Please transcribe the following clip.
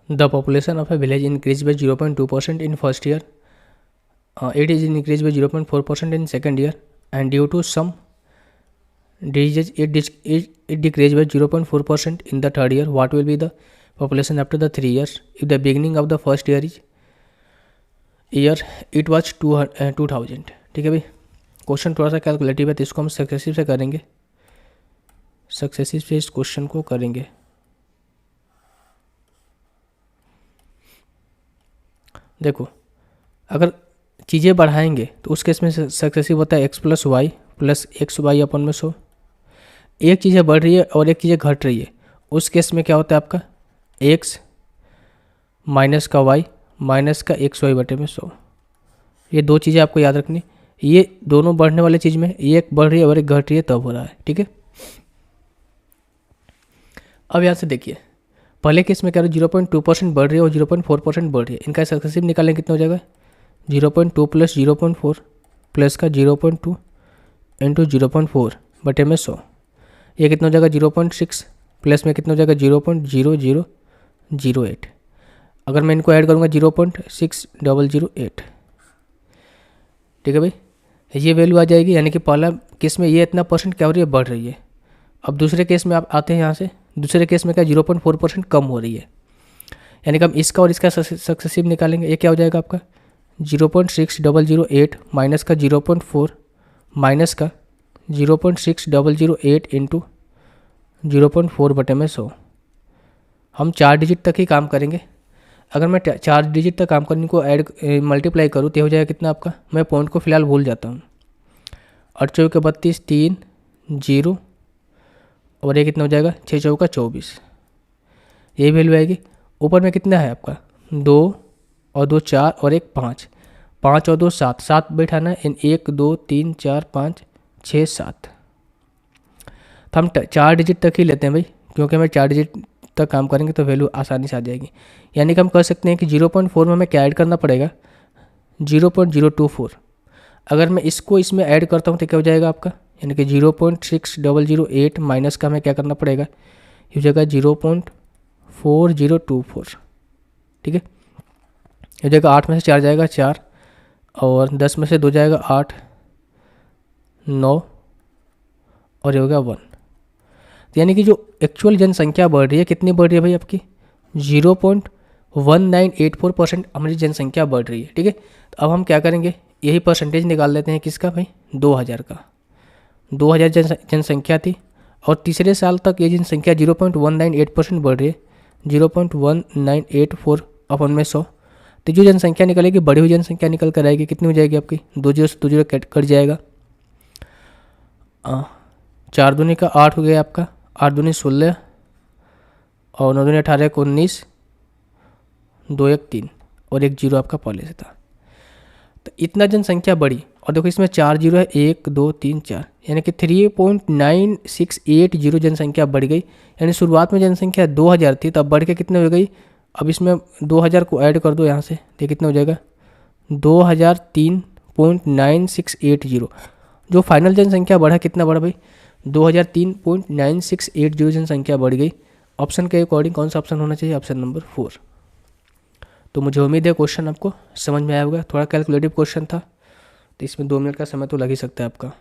The population of A village increase by 0.2% in first year, it is increased by 0.4% in second year, and due to some diseases it decreased by 0.4% in the third year. What will be the population after the 3 years? If the beginning of the first year it was 2000. ठीक है भाई, question थोड़ा सा calculative है तो इसको हम successive से करेंगे, सक्सेसिव से इस क्वेश्चन को करेंगे। देखो, अगर चीज़ें बढ़ाएंगे तो उस केस में सक्सेसिव होता है X plus Y plus X Y अपन में 100। एक चीज़ें बढ़ रही है और एक चीज़ें घट रही है, उस केस में क्या होता है आपका एक्स माइनस का वाई माइनस का एक्स वाई बटे में 100। ये दो चीज़ें आपको याद रखनी, ये दोनों बढ़ने वाली चीज़ में ये एक बढ़ रही है और एक घट रही है तब हो रहा है। ठीक है, अब यहाँ से देखिए, पहले केस में क्या हो रहा है 0.2% बढ़ रही है और 0.4% बढ़ रही है, इनका सक्सेसिव निकालें कितना हो जाएगा 0.2 प्लस 0.4 प्लस का 0.2 इंटू 0.4 बटे में 100, ये कितना हो जाएगा 0.6 प्लस में कितना हो जाएगा 0.0008। अगर मैं इनको ऐड करूँगा 0.6008। ठीक है भाई, ये वैल्यू आ जाएगी, यानी कि पहला केस में ये इतना परसेंट क्या हो रही है बढ़ रही है। अब दूसरे केस में आप आते हैं यहाँ से, दूसरे केस में क्या 0.4% कम हो रही है, यानी कि हम इसका और इसका सक्सेसिव निकालेंगे। ये क्या हो जाएगा आपका 0.6008 माइनस का 0.4 माइनस का 0.6008 इंटू 0.4 बटे में 100। हम 4 डिजिट तक ही काम करेंगे। अगर मैं 4 डिजिट तक काम करने को ऐड मल्टीप्लाई करूँ तो हो जाएगा कितना आपका, मैं पॉइंट को फिलहाल भूल जाता हूँ, 8 चौके 32 3 0 और ये कितना हो जाएगा 6 चौका 24, यही वैल्यू आएगी। ऊपर में कितना है आपका 2 और 2 4 और 1 5, 5 और 2 7, 7 बैठाना है, 1 2 3 4 5 6 7। तो हम 4 डिजिट तक ही लेते हैं भाई, क्योंकि हमें 4 डिजिट तक काम करेंगे तो वैल्यू आसानी से आ जाएगी। यानी कि हम कह सकते हैं कि 0.4 में हमें क्या ऐड करना पड़ेगा 0.024। अगर मैं इसको इसमें ऐड करता हूँ तो क्या हो जाएगा आपका, यानी कि 0.6008 माइनस का हमें क्या करना पड़ेगा, ये हो जाएगा 0.4024। ठीक है, हो जाएगा 8 में से 4 जाएगा 4 और 10 में से 2 जाएगा 8 9 और ये हो गया 1। यानी कि जो एक्चुअल जनसंख्या बढ़ रही है कितनी बढ़ रही है भाई आपकी 0.1984% हमारी जनसंख्या बढ़ रही है। ठीक है, तो अब हम क्या करेंगे, यही परसेंटेज निकाल लेते हैं किसका भाई 2000 का। 2000 जनसंख्या थी और तीसरे साल तक ये जनसंख्या 0.198% बढ़ रही है, 0.1984 अपन में 100। तो जो जनसंख्या निकलेगी बढ़ी हुई जनसंख्या निकल कर आएगी, कितनी हो जाएगी आपकी 2 0 से 2 0 कट जाएगा, 4 दूनी का 8 हो गया आपका, 8 दूनी 16 और 9 दूनी 18 को 19 2 1 3 और 1 0 आपका पहले से था। तो इतना जनसंख्या बढ़ी और देखो इसमें 4 जीरो है 1 2 3 4, यानी कि 3.9680 जनसंख्या बढ़ गई। यानी शुरुआत में जनसंख्या 2000 थी तब बढ़ के कितने हो गई, अब इसमें 2000 को ऐड कर दो यहाँ से तो कितना हो जाएगा 2003.9680। जो फाइनल जनसंख्या बढ़ा कितना बढ़ा भाई 2003.9680 जनसंख्या बढ़ गई। ऑप्शन के अकॉर्डिंग कौन सा ऑप्शन होना चाहिए, ऑप्शन नंबर 4। तो मुझे उम्मीद है क्वेश्चन आपको समझ में आया होगा, थोड़ा कैलकुलेटिव क्वेश्चन था तो इसमें 2 मिनट का समय तो लग ही सकता है आपका।